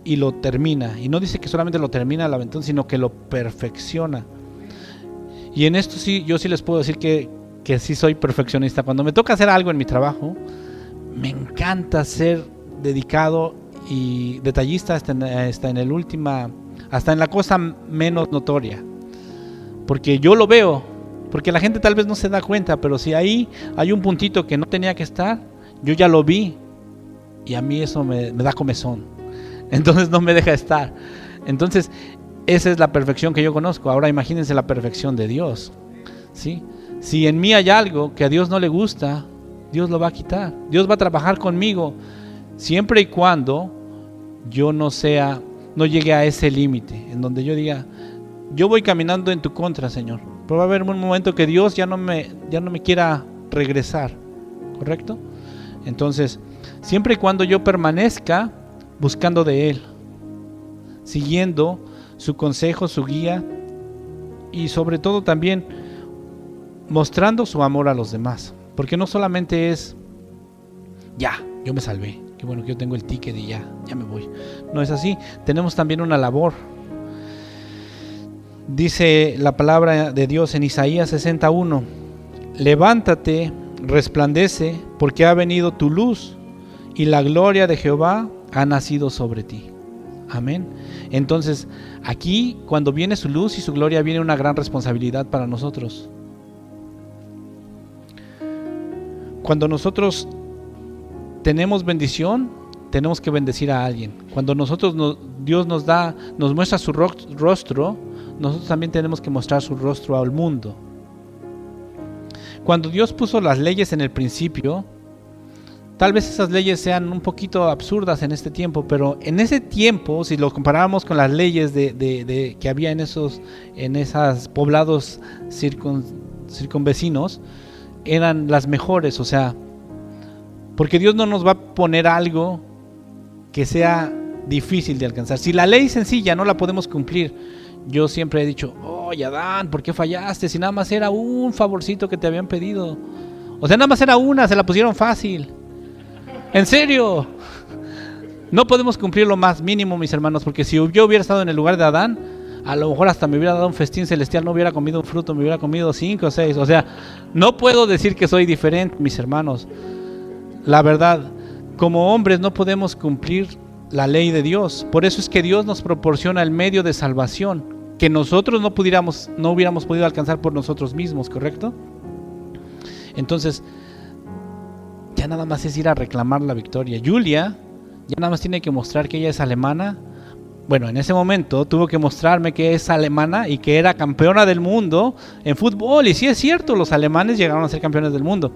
y lo termina. Y no dice que solamente lo termina al aventón, sino que lo perfecciona. Y en esto sí, yo sí les puedo decir que sí soy perfeccionista. Cuando me toca hacer algo en mi trabajo, me encanta ser dedicado y detallista hasta en la cosa menos notoria. Porque yo lo veo, porque la gente tal vez no se da cuenta, pero si ahí hay un puntito que no tenía que estar, yo ya lo vi y a mí eso me da comezón. Entonces no me deja estar. Entonces esa es la perfección que yo conozco. Ahora imagínense la perfección de Dios, ¿sí? Si en mí hay algo que a Dios no le gusta, Dios lo va a quitar. Dios va a trabajar conmigo siempre y cuando yo no llegue a ese límite en donde yo diga, yo voy caminando en tu contra, Señor. Pero va a haber un momento que Dios ya no me quiera regresar, ¿correcto? Entonces, siempre y cuando yo permanezca buscando de Él, siguiendo su consejo, su guía y sobre todo también mostrando su amor a los demás. Porque no solamente es, ya, yo me salvé, qué bueno que yo tengo el ticket y ya me voy. No es así, tenemos también una labor. Dice la palabra de Dios en Isaías 61, levántate, resplandece, porque ha venido tu luz y la gloria de Jehová ha nacido sobre ti. Amén. Entonces, aquí cuando viene su luz y su gloria, viene una gran responsabilidad para nosotros. Cuando nosotros tenemos bendición, tenemos que bendecir a alguien. Cuando Dios nos muestra su rostro, nosotros también tenemos que mostrar su rostro al mundo. Cuando Dios puso las leyes en el principio, tal vez esas leyes sean un poquito absurdas en este tiempo, pero en ese tiempo, si lo comparáramos con las leyes que había en esos poblados circunvecinos, eran las mejores, o sea, porque Dios no nos va a poner algo que sea difícil de alcanzar. Si la ley sencilla no la podemos cumplir, yo siempre he dicho, oye Adán, ¿por qué fallaste? Si nada más era un favorcito que te habían pedido. O sea, nada más era una, se la pusieron fácil. En serio, no podemos cumplir lo más mínimo, mis hermanos, porque si yo hubiera estado en el lugar de Adán, a lo mejor hasta me hubiera dado un festín celestial, no hubiera comido un fruto, me hubiera comido 5 o 6. O sea, no puedo decir que soy diferente, mis hermanos. La verdad, como hombres no podemos cumplir la ley de Dios. Por eso es que Dios nos proporciona el medio de salvación, que nosotros no hubiéramos podido alcanzar por nosotros mismos, ¿correcto? Entonces, ya nada más es ir a reclamar la victoria. Julia ya nada más tiene que mostrar que ella es alemana. Bueno, en ese momento tuvo que mostrarme que es alemana y que era campeona del mundo en fútbol. Y sí es cierto, los alemanes llegaron a ser campeones del mundo,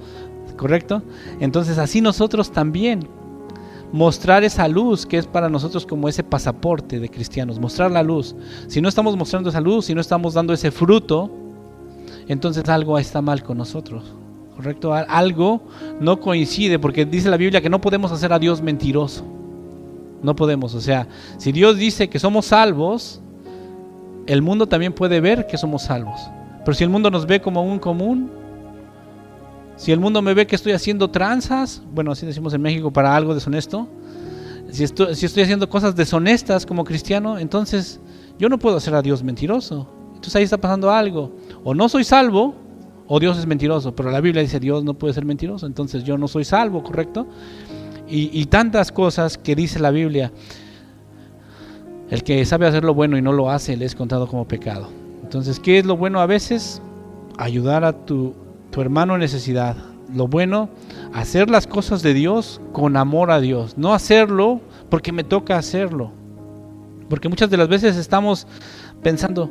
¿correcto? Entonces así nosotros también, mostrar esa luz que es para nosotros como ese pasaporte de cristianos, mostrar la luz. Si no estamos mostrando esa luz, si no estamos dando ese fruto, entonces algo está mal con nosotros, ¿correcto? Algo no coincide, porque dice la Biblia que no podemos hacer a Dios mentiroso. No podemos, o sea, si Dios dice que somos salvos, el mundo también puede ver que somos salvos. Pero si el mundo nos ve como un común, si el mundo me ve que estoy haciendo tranzas, bueno, así decimos en México, para algo deshonesto, si estoy haciendo cosas deshonestas como cristiano, entonces yo no puedo hacer a Dios mentiroso. Entonces ahí está pasando algo. O no soy salvo, o Dios es mentiroso. Pero la Biblia dice Dios no puede ser mentiroso, entonces yo no soy salvo, ¿correcto? Y tantas cosas que dice la Biblia. El que sabe hacer lo bueno y no lo hace, le es contado como pecado. Entonces, ¿qué es lo bueno a veces? Ayudar a tu hermano en necesidad. Lo bueno, hacer las cosas de Dios con amor a Dios. No hacerlo porque me toca hacerlo. Porque muchas de las veces estamos pensando,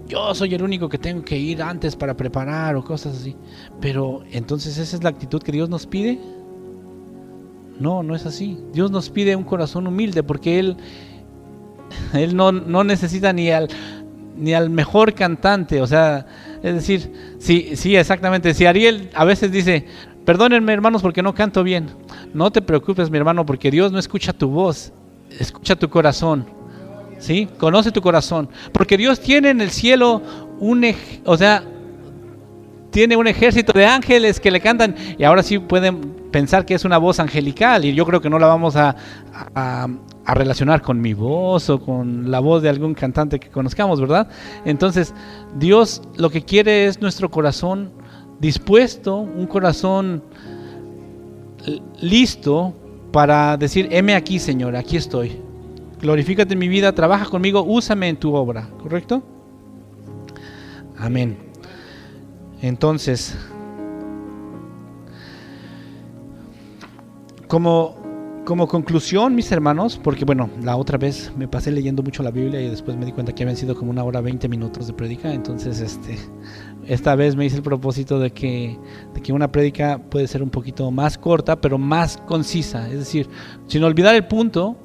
yo soy el único que tengo que ir antes para preparar o cosas así. Pero entonces, ¿esa es la actitud que Dios nos pide? No, no es así. Dios nos pide un corazón humilde, porque Él no necesita ni al mejor cantante. O sea, es decir, sí, exactamente. Si Ariel a veces dice, perdónenme hermanos porque no canto bien, no te preocupes mi hermano, porque Dios no escucha tu voz, escucha tu corazón. ¿Sí? Conoce tu corazón, porque Dios tiene en el cielo tiene un ejército de ángeles que le cantan, y ahora sí pueden pensar que es una voz angelical, y yo creo que no la vamos a relacionar con mi voz o con la voz de algún cantante que conozcamos, ¿verdad? Entonces, Dios lo que quiere es nuestro corazón dispuesto, un corazón listo para decir, heme aquí, Señor, aquí estoy. Glorifícate en mi vida, trabaja conmigo, úsame en tu obra, ¿correcto? Amén. Entonces, como conclusión, mis hermanos, porque bueno, la otra vez me pasé leyendo mucho la Biblia y después me di cuenta que habían sido como 1 hora 20 minutos de prédica, entonces esta vez me hice el propósito de que una prédica puede ser un poquito más corta, pero más concisa, es decir, sin olvidar el punto.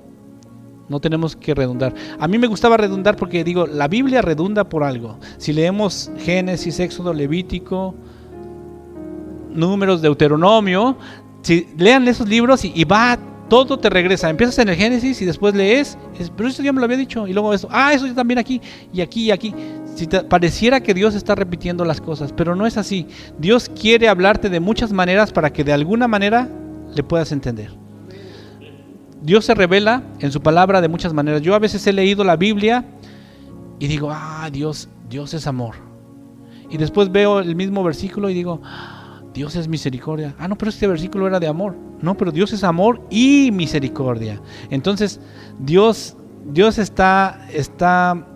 No tenemos que redundar. A mí me gustaba redundar porque digo, la Biblia redunda por algo. Si leemos Génesis, Éxodo, Levítico, Números, Deuteronomio, si lean esos libros y va, todo te regresa. Empiezas en el Génesis y después lees, pero eso ya me lo había dicho, y luego eso ya también aquí, y aquí, y aquí. Pareciera que Dios está repitiendo las cosas, pero no es así. Dios quiere hablarte de muchas maneras para que de alguna manera le puedas entender. Dios se revela en su palabra de muchas maneras. Yo a veces he leído la Biblia y digo, Dios es amor. Y después veo el mismo versículo y digo, Dios es misericordia. No, pero este versículo era de amor. No, pero Dios es amor y misericordia. Entonces, Dios está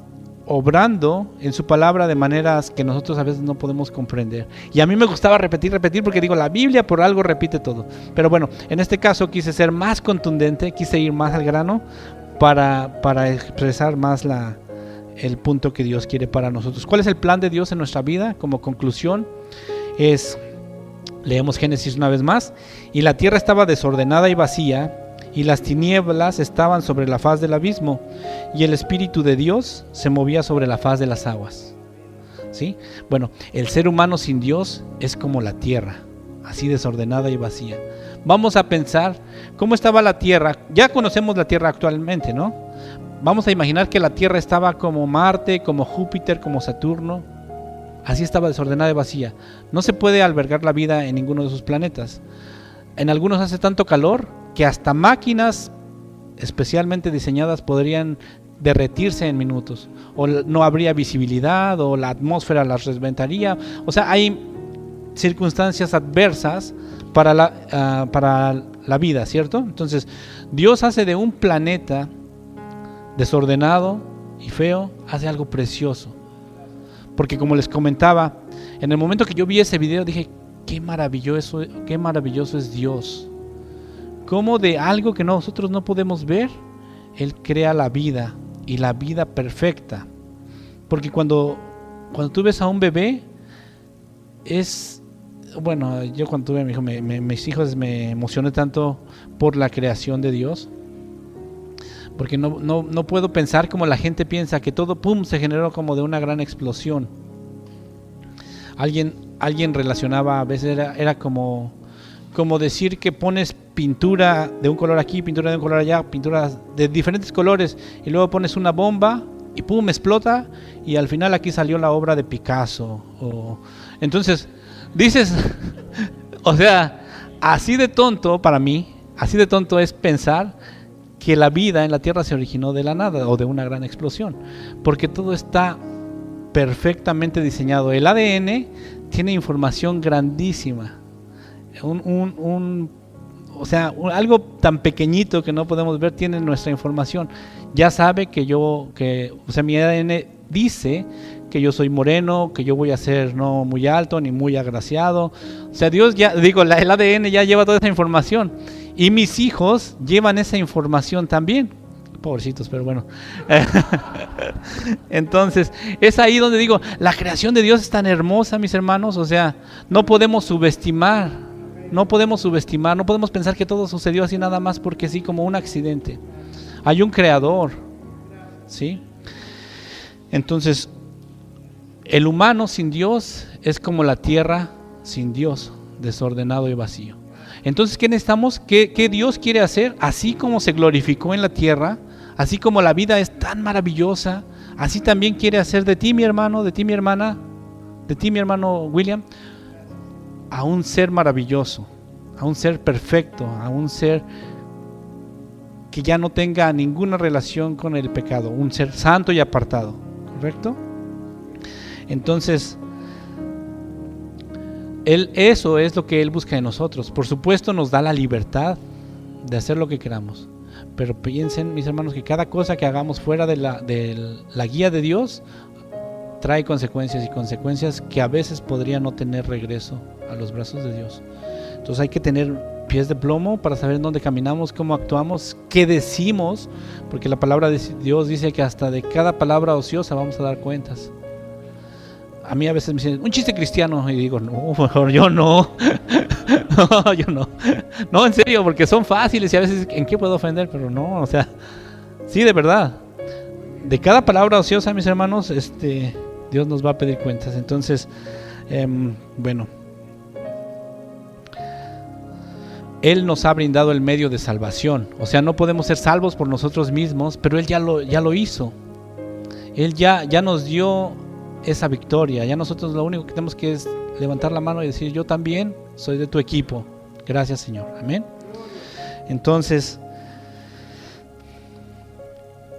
obrando en su palabra de maneras que nosotros a veces no podemos comprender. Y a mí me gustaba repetir, porque digo, la Biblia por algo repite todo. Pero bueno, en este caso quise ser más contundente, quise ir más al grano para expresar más el punto que Dios quiere para nosotros. ¿Cuál es el plan de Dios en nuestra vida? Como conclusión leemos Génesis una vez más, y la tierra estaba desordenada y vacía, y las tinieblas estaban sobre la faz del abismo, y el Espíritu de Dios se movía sobre la faz de las aguas. ¿Sí? Bueno, el ser humano sin Dios es como la tierra, así desordenada y vacía. Vamos a pensar cómo estaba la tierra. Ya conocemos la tierra actualmente, ¿no? Vamos a imaginar que la tierra estaba como Marte, como Júpiter, como Saturno. Así estaba desordenada y vacía. No se puede albergar la vida en ninguno de esos planetas. En algunos hace tanto calor que hasta máquinas especialmente diseñadas podrían derretirse en minutos, o no habría visibilidad, o la atmósfera las reventaría. O sea, hay circunstancias adversas para la vida, ¿cierto? Entonces, Dios hace de un planeta desordenado y feo, hace algo precioso. Porque como les comentaba, en el momento que yo vi ese video dije, qué maravilloso es Dios. Cómo de algo que nosotros no podemos ver, Él crea la vida, y la vida perfecta. Porque cuando tú ves a un bebé, yo cuando tuve a mi hijo, mis hijos, me emocioné tanto por la creación de Dios. Porque no puedo pensar como la gente piensa, que todo se generó como de una gran explosión. Alguien relacionaba, a veces era como decir que pones pintura de un color aquí, pintura de un color allá, pintura de diferentes colores, y luego pones una bomba y pum, explota, y al final aquí salió la obra de Picasso. Entonces dices, o sea, así de tonto para mí, así de tonto es pensar que la vida en la Tierra se originó de la nada o de una gran explosión, porque todo está perfectamente diseñado. El ADN tiene información grandísima, algo tan pequeñito que no podemos ver tiene nuestra información. Ya sabe mi ADN dice que yo soy moreno, que yo voy a ser no muy alto ni muy agraciado. O sea, Dios el ADN ya lleva toda esa información. Y mis hijos llevan esa información también. Pobrecitos, pero bueno. Entonces, es ahí donde digo, la creación de Dios es tan hermosa, mis hermanos. O sea, no podemos subestimar, no podemos pensar que todo sucedió así nada más porque sí, como un accidente. Hay un creador, ¿sí? Entonces, el humano sin Dios es como la tierra sin Dios, desordenado y vacío. Entonces, ¿qué necesitamos? ¿Qué Dios quiere hacer? Así como se glorificó en la tierra, así como la vida es tan maravillosa, así también quiere hacer de ti, mi hermano, de ti, mi hermana, de ti, mi hermano William, a un ser maravilloso, a un ser perfecto, a un ser que ya no tenga ninguna relación con el pecado, un ser santo y apartado, ¿correcto? Entonces, eso es lo que Él busca en nosotros. Por supuesto nos da la libertad de hacer lo que queramos, pero piensen, mis hermanos, que cada cosa que hagamos fuera de la guía de Dios trae consecuencias, y consecuencias que a veces podrían no tener regreso a los brazos de Dios. Entonces hay que tener pies de plomo para saber dónde caminamos, cómo actuamos, qué decimos, porque la palabra de Dios dice que hasta de cada palabra ociosa vamos a dar cuentas. A mí a veces me dicen, un chiste cristiano, y digo, no, mejor yo no. No, yo no. No, en serio, porque son fáciles y a veces, ¿en qué puedo ofender? Pero no, o sea, sí, de verdad. De cada palabra ociosa, mis hermanos, Dios nos va a pedir cuentas. Entonces, bueno, Él nos ha brindado el medio de salvación. O sea, no podemos ser salvos por nosotros mismos, pero Él ya lo hizo. Él ya nos dio esa victoria. Ya nosotros lo único que tenemos que es levantar la mano y decir, yo también soy de tu equipo. Gracias, Señor. Amén. Entonces,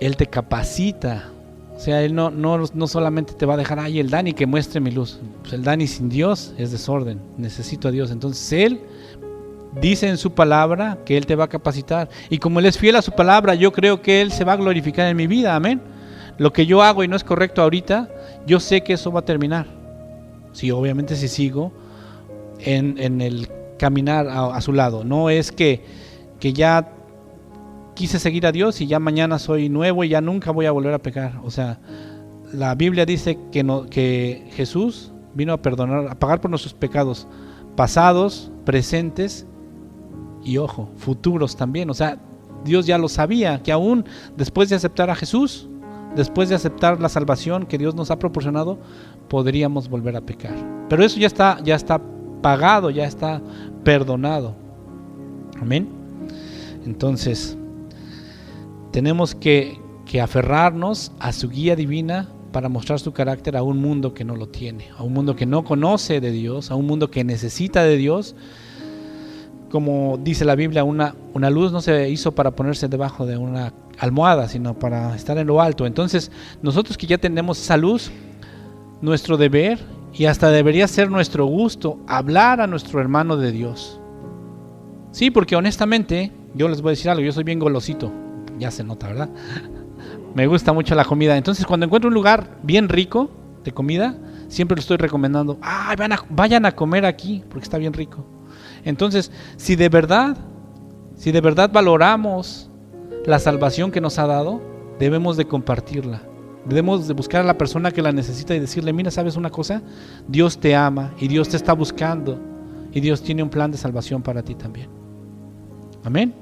Él te capacita. O sea, Él no solamente te va a dejar, ay, el Dani que muestre mi luz. Pues el Dani sin Dios es desorden. Necesito a Dios. Entonces Él dice en su palabra que Él te va a capacitar. Y como Él es fiel a su palabra, yo creo que Él se va a glorificar en mi vida. Amén. Lo que yo hago y no es correcto ahorita, yo sé que eso va a terminar. Sí, obviamente si sigo en el caminar a su lado. No es que ya quise seguir a Dios y ya mañana soy nuevo y ya nunca voy a volver a pecar. O sea, la Biblia dice que Jesús vino a perdonar, a pagar por nuestros pecados pasados, presentes y, ojo, futuros también. O sea, Dios ya lo sabía, que aún después de aceptar a Jesús, después de aceptar la salvación que Dios nos ha proporcionado, podríamos volver a pecar. Pero eso ya está pagado, ya está perdonado. Amén. Entonces, tenemos que aferrarnos a su guía divina para mostrar su carácter a un mundo que no lo tiene, a un mundo que no conoce de Dios, a un mundo que necesita de Dios. Como dice la Biblia, una luz no se hizo para ponerse debajo de una almohada, sino para estar en lo alto. Entonces, nosotros que ya tenemos esa luz, nuestro deber, y hasta debería ser nuestro gusto, hablar a nuestro hermano de Dios. Sí, porque honestamente, yo les voy a decir algo, yo soy bien golosito, ya se nota, ¿verdad? Me gusta mucho la comida. Entonces, cuando encuentro un lugar bien rico de comida, siempre lo estoy recomendando. Vayan a comer aquí, porque está bien rico. Entonces, si de verdad valoramos la salvación que nos ha dado, debemos de compartirla. Debemos de buscar a la persona que la necesita y decirle, mira, ¿sabes una cosa? Dios te ama y Dios te está buscando y Dios tiene un plan de salvación para ti también. Amén.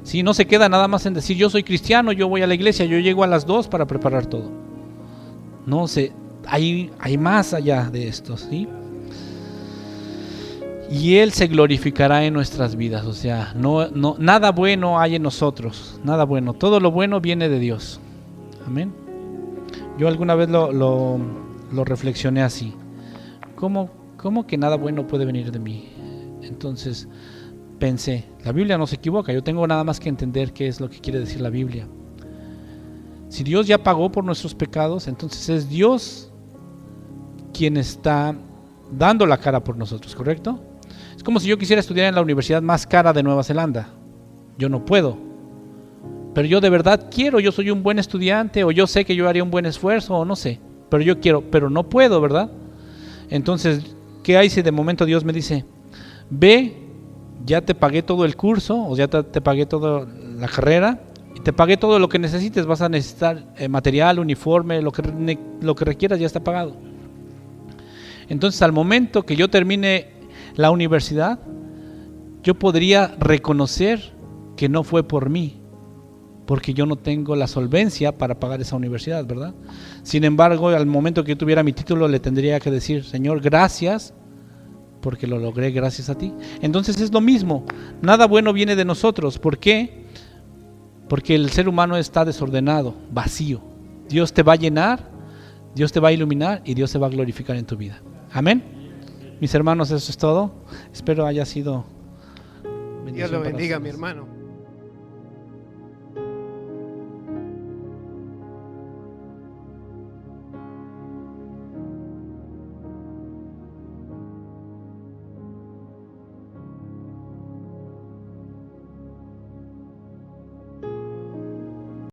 Si no se queda nada más en decir, yo soy cristiano, yo voy a la iglesia, yo llego a las 2 para preparar todo. No sé, hay más allá de esto, ¿sí? Y Él se glorificará en nuestras vidas. O sea, nada bueno hay en nosotros, nada bueno. Todo lo bueno viene de Dios. Amén. Yo alguna vez lo reflexioné así. ¿Cómo que nada bueno puede venir de mí? Entonces pensé, la Biblia no se equivoca. Yo tengo nada más que entender qué es lo que quiere decir la Biblia. Si Dios ya pagó por nuestros pecados, entonces es Dios quien está dando la cara por nosotros, ¿correcto? Es como si yo quisiera estudiar en la universidad más cara de Nueva Zelanda. Yo no puedo. Pero yo de verdad quiero, yo soy un buen estudiante, o yo sé que yo haría un buen esfuerzo, o no sé. Pero yo quiero, pero no puedo, ¿verdad? Entonces, ¿qué hay si de momento Dios me dice, ve, ya te pagué todo el curso, o ya te pagué toda la carrera, y te pagué todo lo que necesites, vas a necesitar material, uniforme, lo que requieras ya está pagado? Entonces, al momento que yo termine la universidad, yo podría reconocer que no fue por mí, porque yo no tengo la solvencia para pagar esa universidad, ¿verdad? Sin embargo, al momento que yo tuviera mi título, le tendría que decir, Señor, gracias, porque lo logré gracias a ti. Entonces es lo mismo, nada bueno viene de nosotros. ¿Por qué? Porque el ser humano está desordenado, vacío. Dios te va a llenar, Dios te va a iluminar y Dios se va a glorificar en tu vida. Amén. Mis hermanos, eso es todo. Espero haya sido bendición. Dios lo bendiga, para mi hermano.